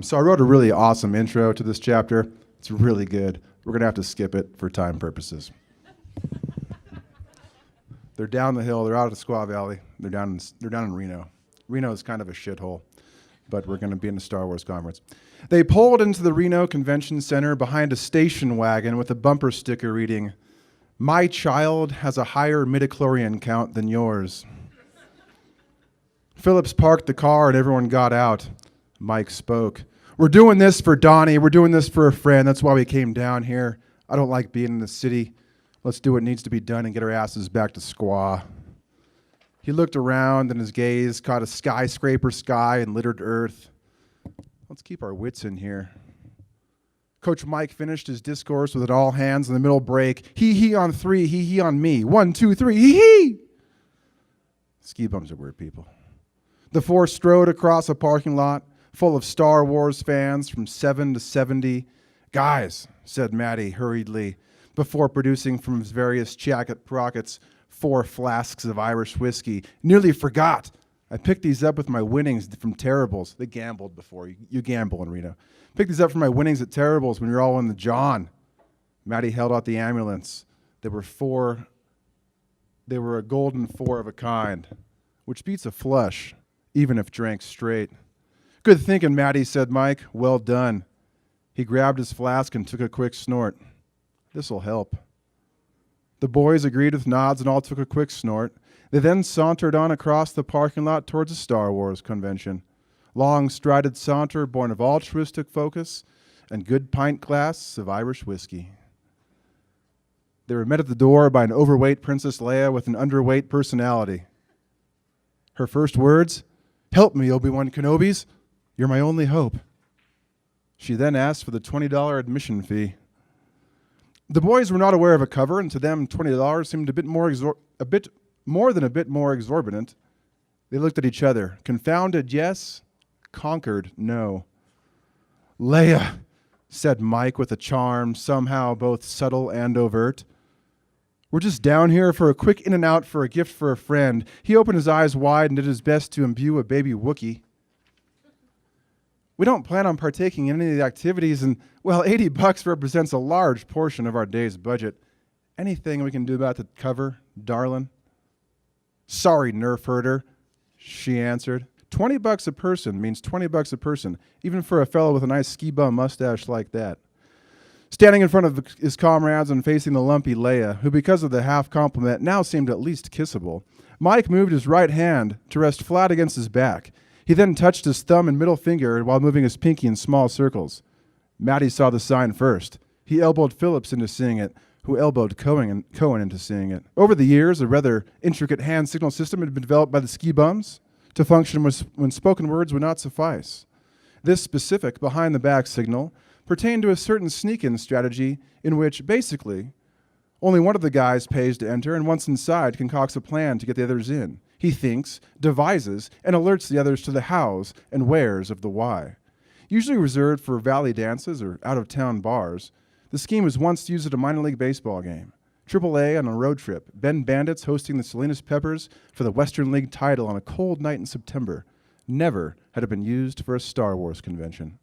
So I wrote a really awesome intro to this chapter. It's really good. We're going to have to skip it for time purposes. They're down the hill. They're out of the Squaw Valley. They're down in Reno. Reno is kind of a shithole, but we're going to be in a Star Wars conference. They pulled into the Reno Convention Center behind a station wagon with a bumper sticker reading, "My child has a higher midichlorian count than yours." Phillips parked the car and everyone got out. Mike spoke. "We're doing this for Donnie. We're doing this for a friend. That's why we came down here. I don't like being in the city. Let's do what needs to be done and get our asses back to Squaw." He looked around and his gaze caught a skyscraper sky and littered earth. Let's keep our wits in here. Coach Mike finished his discourse with an all hands in the middle break. He on three, he on me. 1, 2, 3, he. Ski bums are weird people. The four strode across a parking lot full of Star Wars fans from 7 to 70. "Guys," said Matty hurriedly, before producing from his various jacket pockets 4 flasks of Irish whiskey. "Nearly forgot. I picked these up with my winnings from Terribles." They gambled before. You gamble in Reno. "Picked these up from my winnings at Terribles when you're all in the John." Matty held out the ambulance. There were 4. They were a golden 4 of a kind, which beats a flush, even if drank straight. "Good thinking, Matty," said Mike. "Well done." He grabbed his flask and took a quick snort. "This'll help." The boys agreed with nods and all took a quick snort. They then sauntered on across the parking lot towards a Star Wars convention. Long strided saunter born of altruistic focus and good pint glass of Irish whiskey. They were met at the door by an overweight Princess Leia with an underweight personality. Her first words, "Help me, Obi-Wan Kenobis. You're my only hope." She then asked for the $20 admission fee. The boys were not aware of a cover, and to them $20 seemed a bit more exorbitant. They looked at each other. Confounded, yes. Conquered, no. "Leia," said Mike with a charm somehow both subtle and overt. "We're just down here for a quick in and out for a gift for a friend." He opened his eyes wide and did his best to imbue a baby Wookiee. "We don't plan on partaking in any of the activities, and, well, $80 represents a large portion of our day's budget. Anything we can do about the cover, darling?" "Sorry, nerf herder," she answered. $20 a person means $20 a person, even for a fellow with a nice ski bum mustache like that. Standing in front of his comrades and facing the lumpy Leia, who because of the half compliment now seemed at least kissable, Mike moved his right hand to rest flat against his back. He then touched his thumb and middle finger while moving his pinky in small circles. Matty saw the sign first. He elbowed Phillips into seeing it, who elbowed Cohen into seeing it. Over the years, a rather intricate hand signal system had been developed by the ski bums to function when spoken words would not suffice. This specific behind-the-back signal pertained to a certain sneak-in strategy in which, basically, only one of the guys pays to enter, and once inside, concocts a plan to get the others in. He thinks, devises, and alerts the others to the hows and wheres of the why. Usually reserved for valley dances or out-of-town bars, the scheme was once used at a minor league baseball game. AAA on a road trip, Bend Bandits hosting the Salinas Peppers for the Western League title on a cold night in September. Never had it been used for a Star Wars convention.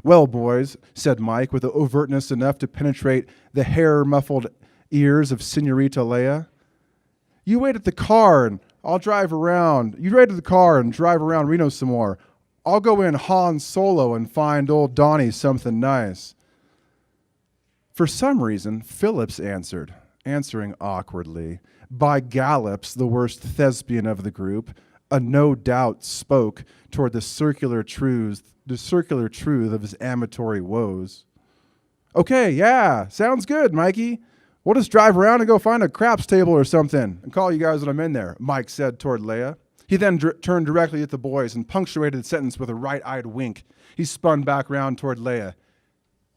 "Well, boys," said Mike with overtness enough to penetrate the hair-muffled ears of Senorita Leia. "You wait at the car and I'll drive around. You wait at the car and drive around Reno some more. I'll go in Han Solo and find old Donnie something nice." For some reason, Phillips answered, answering awkwardly. By gallops, the worst thespian of the group, a no doubt spoke toward the circular truth of his amatory woes. "Okay, yeah, sounds good, Mikey. We'll just drive around and go find a craps table or something and call you guys when I'm in there," Mike said toward Leia. He then turned directly at the boys and punctuated the sentence with a right-eyed wink. He spun back round toward Leia.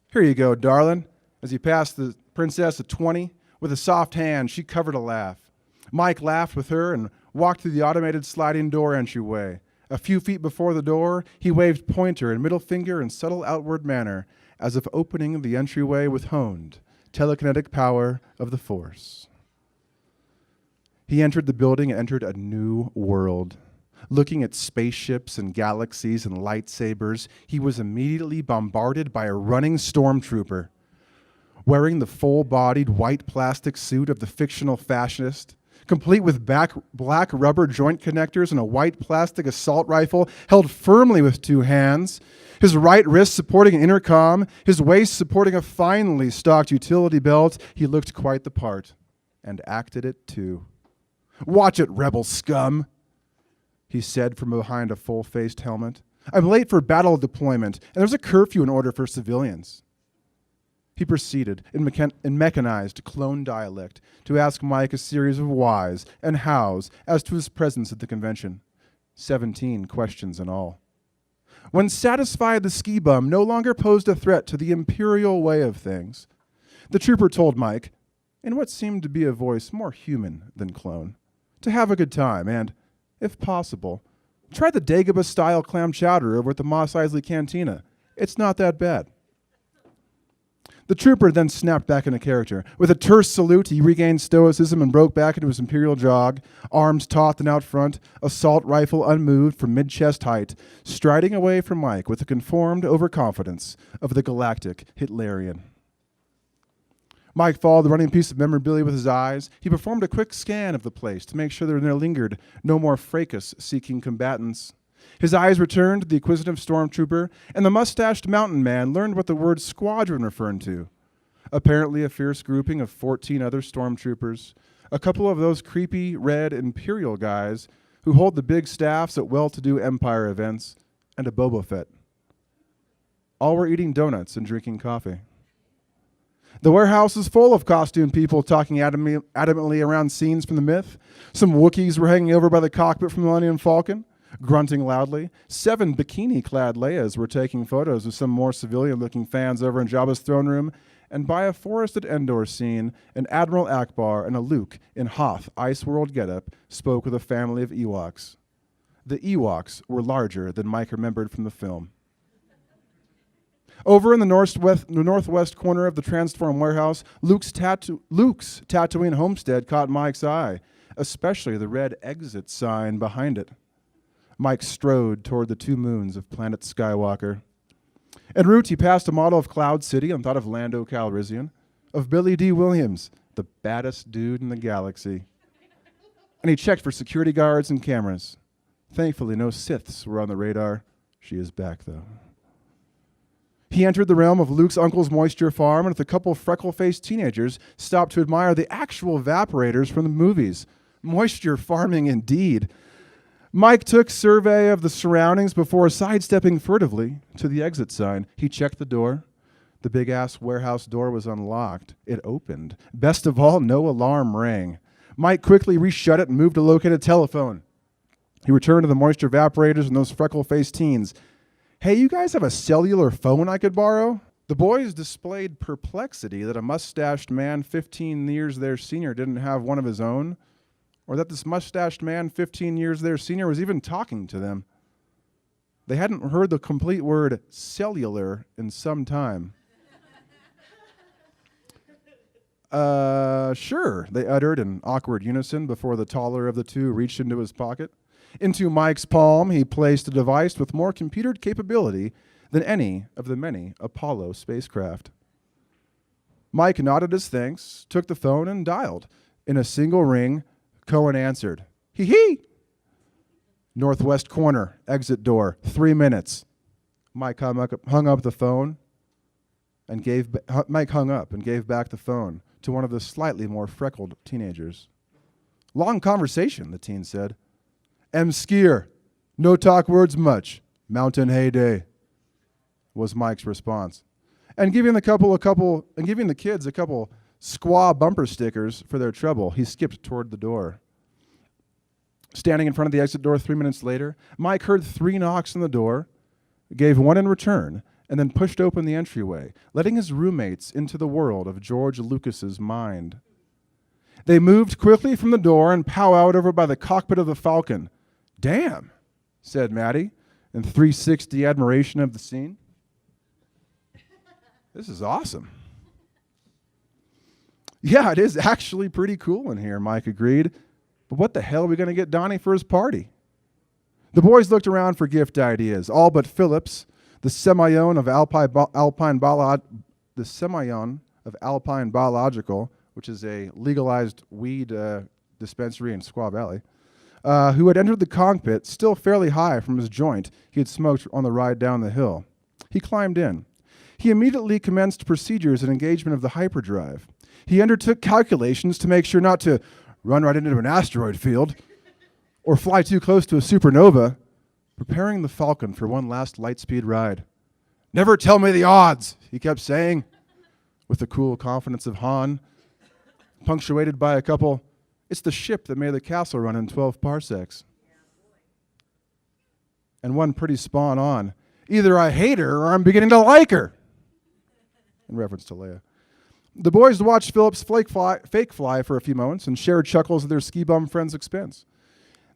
"Here you go, darling." As he passed the princess a 20, with a soft hand, she covered a laugh. Mike laughed with her and walked through the automated sliding door entryway. A few feet before the door, he waved pointer and middle finger in subtle outward manner, as if opening the entryway with honed, telekinetic power of the Force. He entered the building and entered a new world. Looking at spaceships and galaxies and lightsabers, he was immediately bombarded by a running stormtrooper. Wearing the full-bodied white plastic suit of the fictional fascist, complete with black rubber joint connectors and a white plastic assault rifle held firmly with two hands, his right wrist supporting an intercom, his waist supporting a finely stocked utility belt, he looked quite the part, and acted it too. "Watch it, rebel scum," he said from behind a full-faced helmet. "I'm late for battle deployment, and there's a curfew in order for civilians." He proceeded, in mechanized clone dialect, to ask Mike a series of whys and hows as to his presence at the convention. 17 questions in all. When satisfied the ski bum no longer posed a threat to the imperial way of things, the trooper told Mike, in what seemed to be a voice more human than clone, to have a good time and, if possible, try the Dagobah-style clam chowder over at the Mos Eisley Cantina. It's not that bad. The trooper then snapped back into character. With a terse salute, he regained stoicism and broke back into his imperial jog, arms taut and out front, assault rifle unmoved from mid-chest height, striding away from Mike with the conformed overconfidence of the galactic Hitlerian. Mike followed the running piece of memorabilia with his eyes. He performed a quick scan of the place to make sure there lingered no more fracas-seeking combatants. His eyes returned to the inquisitive stormtrooper, and the mustached mountain man learned what the word squadron referred to. Apparently a fierce grouping of 14 other stormtroopers, a couple of those creepy red Imperial guys who hold the big staffs at well-to-do Empire events, and a Boba Fett. All were eating donuts and drinking coffee. The warehouse is full of costumed people talking adamantly around scenes from the myth. Some Wookiees were hanging over by the cockpit from the Millennium Falcon, grunting loudly. 7 bikini-clad Leias were taking photos of some more civilian-looking fans over in Jabba's throne room, and by a forested Endor scene, an Admiral Akbar and a Luke in Hoth Ice World getup spoke with a family of Ewoks. The Ewoks were larger than Mike remembered from the film. Over in the northwest corner of the Transform warehouse, Luke's Tatooine homestead caught Mike's eye, especially the red exit sign behind it. Mike strode toward the 2 moons of planet Skywalker. En route, he passed a model of Cloud City and thought of Lando Calrissian, of Billy D. Williams, the baddest dude in the galaxy. And he checked for security guards and cameras. Thankfully, no Siths were on the radar. She is back, though. He entered the realm of Luke's uncle's moisture farm, and with a couple of freckle-faced teenagers, stopped to admire the actual evaporators from the movies. Moisture farming indeed. Mike took survey of the surroundings before sidestepping furtively to the exit sign. He checked the door. The big-ass warehouse door was unlocked. It opened. Best of all, no alarm rang. Mike quickly reshut it and moved to locate a telephone. He returned to the moisture evaporators and those freckle-faced teens. "Hey, you guys have a cellular phone I could borrow?" The boys displayed perplexity that a mustached man 15 years their senior didn't have one of his own, or that this mustached man 15 years their senior was even talking to them. They hadn't heard the complete word cellular in some time. Sure, they uttered in awkward unison before the taller of the two reached into his pocket. Into Mike's palm, he placed a device with more computer capability than any of the many Apollo spacecraft. Mike nodded his thanks, took the phone, and dialed. In a single ring, Cohen answered. Hee-hee! Northwest corner, exit door, 3 minutes. Mike hung up the phone and gave back the phone to one of the slightly more freckled teenagers. Long conversation, the teen said. "M. Skier, no talk words much. Mountain heyday," was Mike's response. And giving the kids a couple Squaw bumper stickers for their trouble, he skipped toward the door. Standing in front of the exit door 3 minutes later, Mike heard 3 knocks on the door, gave one in return, and then pushed open the entryway, letting his roommates into the world of George Lucas's mind. They moved quickly from the door and powwowed over by the cockpit of the Falcon. "Damn," said Maddie, in 360 admiration of the scene. "This is awesome." "Yeah, it is actually pretty cool in here," Mike agreed. "But what the hell are we going to get Donnie for his party?" The boys looked around for gift ideas, all but Phillips, the scion of Alpine Biological, which is a legalized weed dispensary in Squaw Valley, who had entered the cockpit still fairly high from his joint he had smoked on the ride down the hill. He climbed in. He immediately commenced procedures and engagement of the hyperdrive. He undertook calculations to make sure not to run right into an asteroid field or fly too close to a supernova, preparing the Falcon for one last light-speed ride. "Never tell me the odds," he kept saying, with the cool confidence of Han, punctuated by a couple, "It's the ship that made the castle run in 12 parsecs. And one pretty spawn on, "Either I hate her or I'm beginning to like her," in reference to Leia. The boys watched Phillips fake fly for a few moments and shared chuckles at their ski bum friend's expense.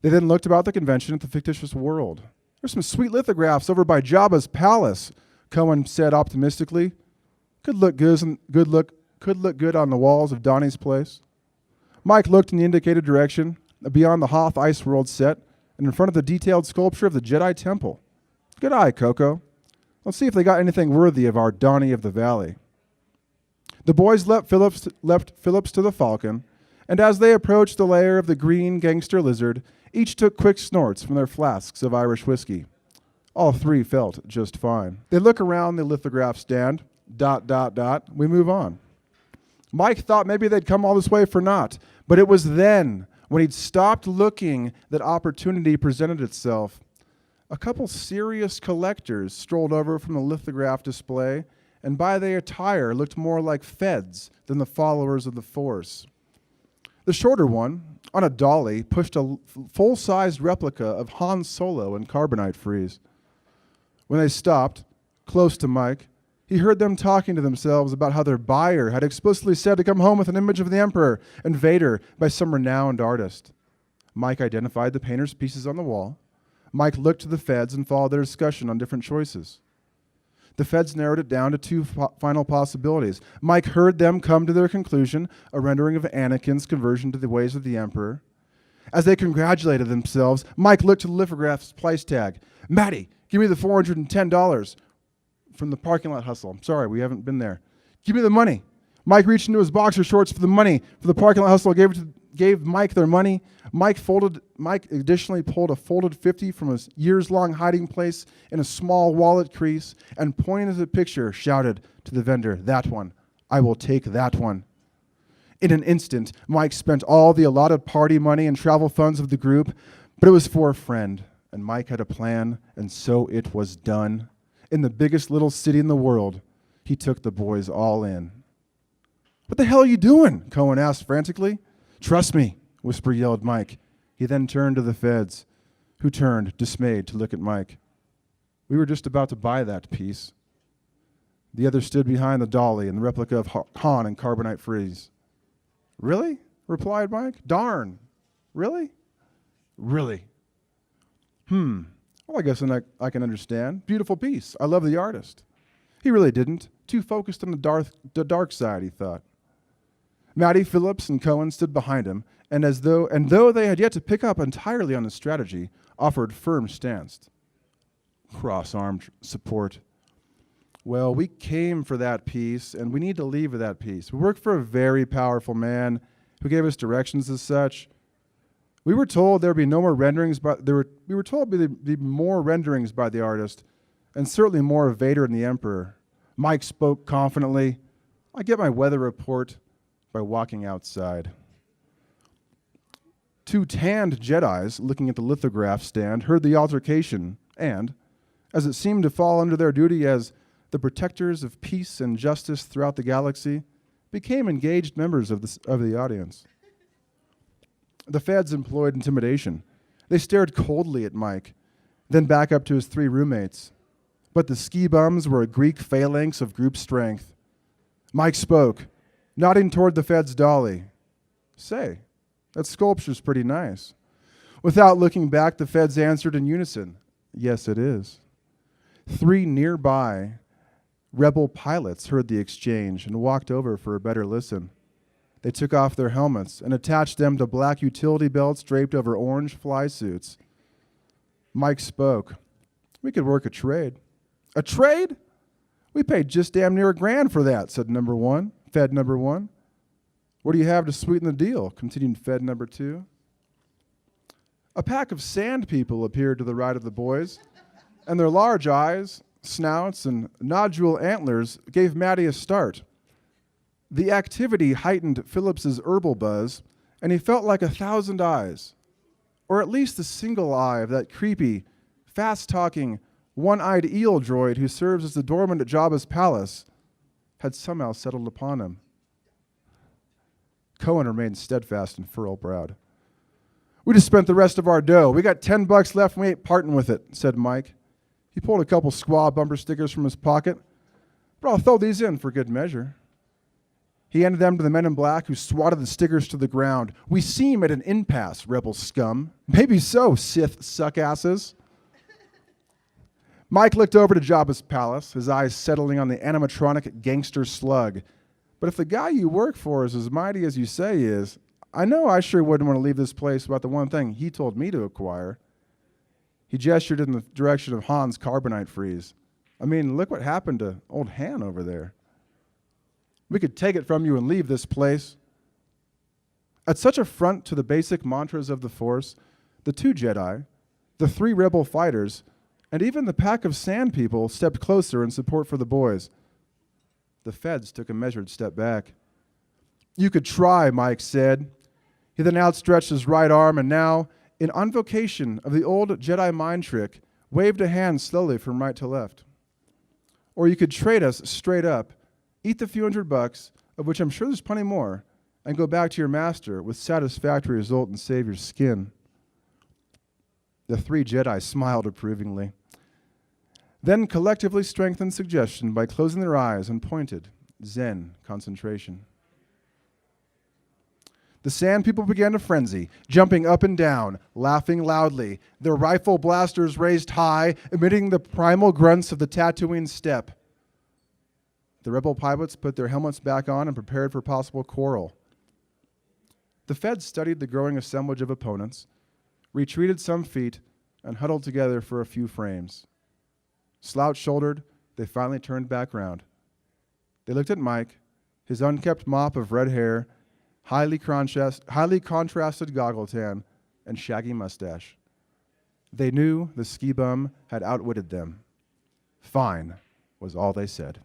They then looked about the convention at the fictitious world. "There's some sweet lithographs over by Jabba's palace," Cohen said optimistically. Could look good on the walls of Donnie's place." Mike looked in the indicated direction, beyond the Hoth Ice World set, and in front of the detailed sculpture of the Jedi Temple. "Good eye, Coco. Let's see if they got anything worthy of our Donnie of the Valley." The boys left Phillips to the Falcon, and as they approached the lair of the green gangster lizard, each took quick snorts from their flasks of Irish whiskey. All three felt just fine. They look around the lithograph stand. ... We move on. Mike thought maybe they'd come all this way for naught, but it was then, when he'd stopped looking, that opportunity presented itself. A couple serious collectors strolled over from the lithograph display, and by their attire looked more like feds than the followers of the Force. The shorter one, on a dolly, pushed a full-sized replica of Han Solo in carbonite frieze. When they stopped, close to Mike, he heard them talking to themselves about how their buyer had explicitly said to come home with an image of the Emperor and Vader by some renowned artist. Mike identified the painter's pieces on the wall. Mike looked to the feds and followed their discussion on different choices. The feds narrowed it down to two final possibilities. Mike heard them come to their conclusion, a rendering of Anakin's conversion to the ways of the Emperor. As they congratulated themselves, Mike looked to the lithograph's price tag. "Maddie, give me the $410 from the parking lot hustle. I'm sorry, we haven't been there. Give me the money." Mike reached into his boxer shorts for the money for the parking lot hustle, gave Mike their money. Mike additionally pulled a folded 50 from his years-long hiding place in a small wallet crease and pointing to the picture, shouted to the vendor, "That one. I will take that one." In an instant, Mike spent all the allotted party money and travel funds of the group, but it was for a friend, and Mike had a plan, and so it was done. In the biggest little city in the world, he took the boys all in. "What the hell are you doing?" Cohen asked frantically. "Trust me," Whisper yelled Mike. He then turned to the feds, who turned, dismayed, to look at Mike. "We were just about to buy that piece." The other stood behind the dolly and the replica of Han in carbonite frieze. "Really?" replied Mike. "Darn. Really?" "Really." Well, I guess I can understand. Beautiful piece. I love the artist." He really didn't. Too focused on the dark side, he thought. Maddie, Phillips, and Cohen stood behind him, and though they had yet to pick up entirely on his strategy, offered firm stance. Cross-armed support. "Well, we came for that piece, and we need to leave with that piece. We work for a very powerful man who gave us directions as such. We were told there'd be no more renderings, we were told there'd be more renderings by the artist, and certainly more of Vader and the Emperor." Mike spoke confidently. "I get my weather report by walking outside." Two tanned Jedis, looking at the lithograph stand, heard the altercation, and, as it seemed to fall under their duty as the protectors of peace and justice throughout the galaxy, became engaged members of the audience. The feds employed intimidation. They stared coldly at Mike, then back up to his three roommates. But the ski bums were a Greek phalanx of group strength. Mike spoke, nodding toward the fed's dolly. "Say, that sculpture's pretty nice." Without looking back, the feds answered in unison, "Yes, it is." Three nearby rebel pilots heard the exchange and walked over for a better listen. They took off their helmets and attached them to black utility belts draped over orange fly suits. Mike spoke. We could work a trade. A trade? We paid just damn near $1,000 for that, said number one, Fed number one. What do you have to sweeten the deal? Continued Fed number two. A pack of sand people appeared to the right of the boys, and their large eyes, snouts, and nodule antlers gave Matty a start. The activity heightened Phillips's herbal buzz, and he felt like 1,000 eyes, or at least the single eye of that creepy, fast-talking, one-eyed eel droid who serves as the doorman at Jabba's palace, had somehow settled upon him. Cohen remained steadfast and furrow-browed. We just spent the rest of our dough. We got $10 left and we ain't parting with it, said Mike. He pulled a couple Squaw bumper stickers from his pocket. But I'll throw these in for good measure. He handed them to the men in black, who swatted the stickers to the ground. We seem at an impasse, rebel scum. Maybe so, Sith suckasses. Mike looked over to Jabba's palace, his eyes settling on the animatronic gangster slug. But if the guy you work for is as mighty as you say he is, I know I sure wouldn't want to leave this place without the one thing he told me to acquire. He gestured in the direction of Han's carbonite freeze. I mean, look what happened to old Han over there. We could take it from you and leave this place. At such affront to the basic mantras of the Force, the 2 Jedi, the 3 rebel fighters, and even the pack of sand people stepped closer in support for the boys. The Feds took a measured step back. You could try, Mike said. He then outstretched his right arm and now, in invocation of the old Jedi mind trick, waved a hand slowly from right to left. Or you could trade us straight up, eat the few $100, of which I'm sure there's plenty more, and go back to your master with satisfactory result and save your skin. The 3 Jedi smiled approvingly, then collectively strengthened suggestion by closing their eyes and pointed, Zen concentration. The sand people began to frenzy, jumping up and down, laughing loudly, their rifle blasters raised high, emitting the primal grunts of the Tatooine steppe. The rebel pilots put their helmets back on and prepared for possible quarrel. The Feds studied the growing assemblage of opponents, retreated some feet, and huddled together for a few frames. Slouch-shouldered, they finally turned back round. They looked at Mike, his unkempt mop of red hair, highly contrasted goggle tan, and shaggy mustache. They knew the ski bum had outwitted them. Fine, was all they said.